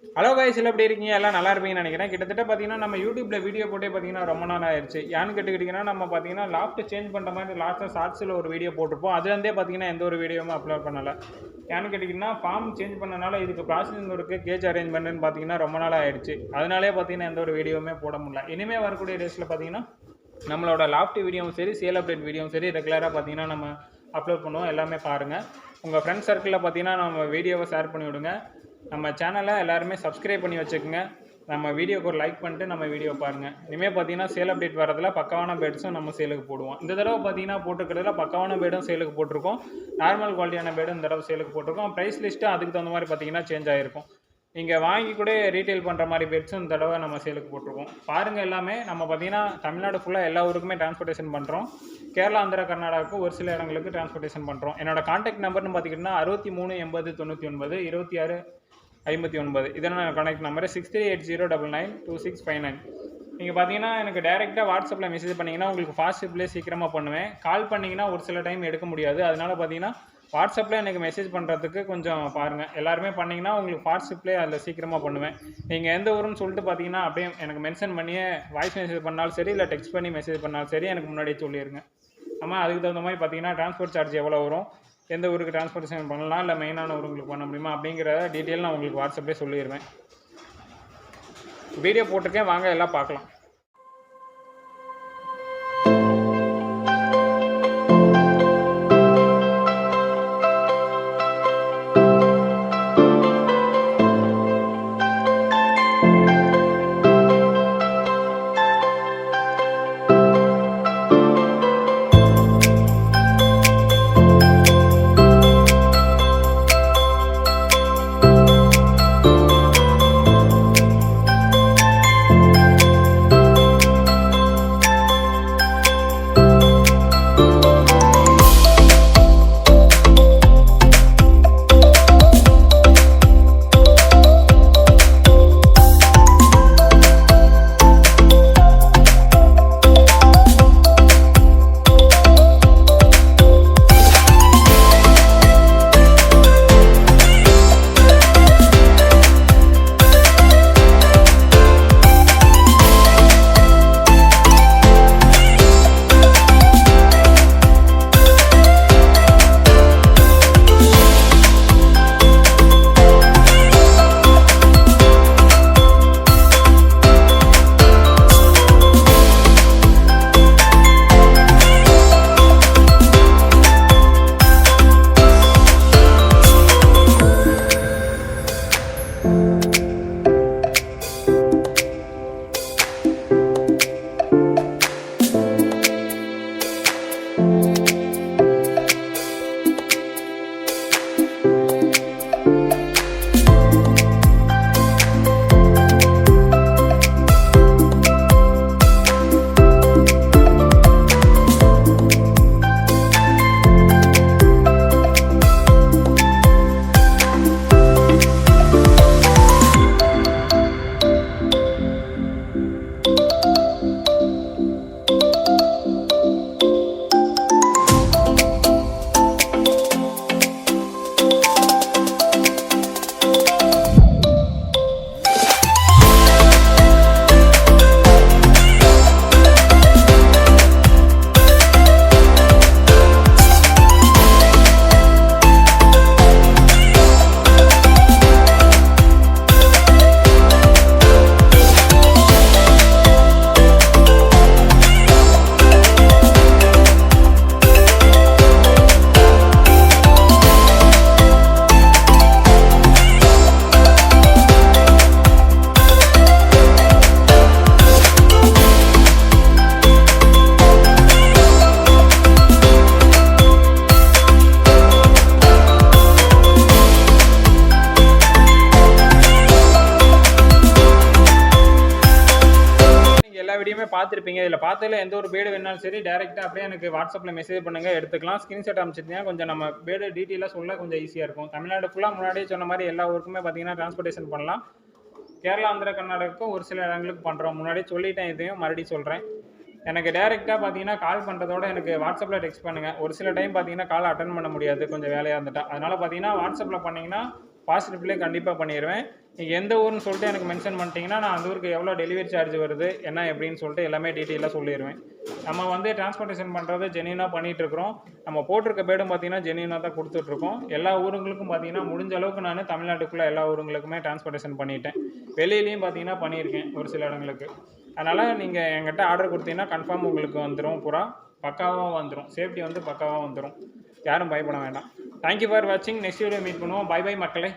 Hello guys, எல்லாம் எப்படி இருக்கீங்க? எல்லாம் நல்லா இருப்பீங்கன்னு நினைக்கிறேன். கிட்டத்தட்ட பார்த்தீங்கன்னா நம்ம யூடியூப்ல வீடியோ போட்டே பார்த்தீங்கன்னா ரொம்ப நாள் ஆயிடுச்சு. ஏன்னு கேட்டுக்கிட்டிங்கன்னா நம்ம பார்த்தீங்கன்னா லாஃப்ட் சேஞ்ச் பண்ணுற மாதிரி லாஸ்ட்டாக ஷார்ட்ஸில் ஒரு வீடியோ போட்டிருப்போம். அதுலேருந்தே பார்த்தீங்கன்னா எந்த ஒரு வீடியோவும் அப்லோட் பண்ணலை. ஏன்னு கேட்டிங்கன்னா ஃபார்ம் சேஞ்ச் பண்ணனால இதுக்கு ப்ராசஸிங் இருக்குது, கேஜ் அரேஞ்ச்மெண்ட்னு பார்த்தீங்கன்னா ரொம்ப நாள் ஆயிடுச்சு. அதனாலே பார்த்தீங்கன்னா எந்த ஒரு வீடியோவுமே போட முடியல. இனிமேல் வரக்கூடிய டேஸில் பார்த்தீங்கன்னா நம்மளோட லாஃப்ட் வீடியோவும் சரி, சேல் அப்டேட் வீடியோவும் சரி ரெகுலராக பார்த்தீங்கன்னா நம்ம அப்லோட் பண்ணுவோம். எல்லாமே பாருங்கள். உங்கள் ஃப்ரெண்ட்ஸ் சர்க்கிளில் பார்த்தீங்கன்னா நம்ம வீடியோவை ஷேர் பண்ணி விடுங்க. நம்ம சேனலை எல்லாருமே சப்ஸ்கிரைப் பண்ணி வச்சுக்கோங்க. நம்ம வீடியோக்கு ஒரு லைக் பண்ணிட்டு நம்ம வீடியோ பாருங்கள். இனிமேல் பார்த்தீங்கன்னா சேல் அப்டேட் வரதில் பக்கவான பேட்ஸும் நம்ம சேலுக்கு போடுவோம். இந்த தடவை பார்த்தீங்கன்னா போட்டுக்கிறதுல பக்கவான பேடும் சேலுக்கு போட்டிருக்கோம். நார்மல் குவாலிட்டியான பேடும் இந்த தடவை சேலுக்கு போட்டிருக்கோம். ப்ரைஸ் லிஸ்ட்டு அதுக்கு தகுந்த மாதிரி பார்த்தீங்கன்னா சேஞ்ச் ஆகிருக்கும். நீங்கள் வாங்கி கூட ரீட்டைல் பண்ணுற மாதிரி பெட்ஸும் இந்த தடவை நம்ம சேலுக்கு போட்டிருக்கோம். பாருங்கள், எல்லாமே நம்ம பார்த்தீங்கன்னா தமிழ்நாடு ஃபுல்லாக எல்லா ஊருக்குமே டிரான்ஸ்போர்ட்டேஷன் பண்ணுறோம். கேரளா, ஆந்திரா, கர்நாடகாவுக்கு ஒரு சில இடங்களுக்கு டிரான்ஸ்போர்ட்டேஷன் பண்ணுறோம். என்னோட கான்டாக்ட் நம்பர்னு பார்த்திங்கன்னா 63 80 99 26 59. இதனால் கான்டாக்ட் நம்பர் 6380992659. நீங்கள் பார்த்தீங்கன்னா எனக்கு டேரெக்டாக வாட்ஸ்அப்பில் மெசேஜ் பண்ணிங்கன்னா உங்களுக்கு ஃபாஸ்ட் ரிப்ளே சீக்கிரமாக பண்ணுவேன். கால் பண்ணிங்கன்னா ஒரு சில டைம் எடுக்க முடியாது. அதனால் பார்த்தீங்கன்னா வாட்ஸ்அப்பில் எனக்கு மெசேஜ் பண்ணுறதுக்கு கொஞ்சம் பாருங்கள். எல்லாருமே பண்ணிங்கன்னா உங்களுக்கு ஃபாஸ்ட் ரிப்ளே அதில் சீக்கிரமாக பண்ணுவேன். நீங்கள் எந்த ஊருன்னு சொல்லிட்டு பார்த்தீங்கன்னா அப்படியே எனக்கு மென்ஷன் பண்ணியே வாய்ஸ் மெசேஜ் பண்ணாலும் சரி, இல்லை டெக்ஸ்ட் பண்ணி மெசேஜ் பண்ணாலும் சரி எனக்கு முன்னாடியே சொல்லிடுங்க. ஆமாம், அதுக்கு தகுந்த மாதிரி பார்த்தீங்கன்னா டிரான்ஸ்போர்ட் சார்ஜ் எவ்வளோ வரும், எந்த ஊருக்கு டிரான்ஸ்போர்ட்டேஷன் பண்ணலாம், இல்லை மெயினான ஊருக்கு பண்ண முடியுமா அப்படிங்கிற டீட்டெயில் நான் உங்களுக்கு வாட்ஸ்அப்லேயே சொல்லிடுவேன். வீடியோ போட்டிருக்கேன், வாங்க எல்லாம் பார்க்கலாம். வீடியோமே பார்த்துருப்பீங்க. இதில் பார்த்ததில் எந்த ஒரு பேடு வேணாலும் சரி டேரெக்டாக அப்படியே எனக்கு வாட்ஸ்அப்பில் மெசேஜ் பண்ணுங்கள், எடுத்துக்கலாம். ஸ்க்ரீன்ஷாட் அமைச்சிருந்தீங்கன்னா கொஞ்சம் நம்ம பேடு டீட்டெயிலாக சொல்ல கொஞ்சம் ஈஸியாக இருக்கும். தமிழ்நாடு ஃபுல்லாக முன்னாடியே சொன்ன மாதிரி எல்லா ஊருக்குமே பார்த்தீங்கன்னா டிரான்ஸ்போர்ட்டேஷன் பண்ணலாம். கேரளா, ஆந்திரா, கர்நாடகாவுக்கும் ஒரு சில இடங்களுக்கு பண்ணுறோம். முன்னாடியே சொல்லிட்டேன், இதையும் மறுபடியும் சொல்கிறேன். எனக்கு டேரெக்டாக பார்த்தீங்கன்னா கால் பண்ணுறதோட எனக்கு வாட்ஸ்அப்பில் டெக்ஸ்ட் பண்ணுங்கள். ஒரு சில டைம் பார்த்தீங்கன்னா கால் அட்டன் பண்ண முடியாது, கொஞ்சம் வேலையாக இருந்துட்டா. அதனால் பார்த்தீங்கன்னா வாட்ஸ்அப்பில் பண்ணிங்கன்னா ஃபாஸ்ட் ரிப்ளை கண்டிப்பாக பண்ணிடுவேன். நீங்கள் எந்த ஊருன்னு சொல்லிட்டு எனக்கு மென்ஷன் பண்ணிட்டீங்கன்னா நான் அந்த ஊருக்கு எவ்வளோ டெலிவரி சார்ஜ் வருது என்ன எப்படின்னு சொல்லிட்டு எல்லாமே டீட்டெயிலாக சொல்லிடுவேன். நம்ம வந்து டிரான்ஸ்போர்ட்டேஷன் பண்ணுறது ஜென்யூனாக பண்ணிகிட்ருக்குறோம். நம்ம போட்டிருக்க பேடும் பார்த்தீங்கன்னா ஜென்யூனாக தான் கொடுத்துட்ருக்கோம். எல்லா ஊருங்களுக்கும் பார்த்தீங்கன்னா முடிஞ்ச அளவுக்கு நான் தமிழ்நாட்டுக்குள்ளே எல்லா ஊருங்களுக்குமே டிரான்ஸ்போர்ட்டேஷன் பண்ணிட்டேன். வெளியிலையும் பார்த்தீங்கன்னா பண்ணியிருக்கேன் ஒரு சில இடங்களுக்கு. அதனால் நீங்கள் என்கிட்ட ஆர்டர் கொடுத்தீங்கன்னா கன்ஃபார்ம் உங்களுக்கு வந்துடும். பூரா பக்காவாக வந்துடும். சேஃப்டி வந்து பக்காவாக வந்துடும். யாரும் பயப்பட வேண்டாம். தேங்க்யூ ஃபார் வாட்சிங். நெக்ஸ்ட் வீடியோ மீட் பண்ணுவோம். பை பை மக்களே.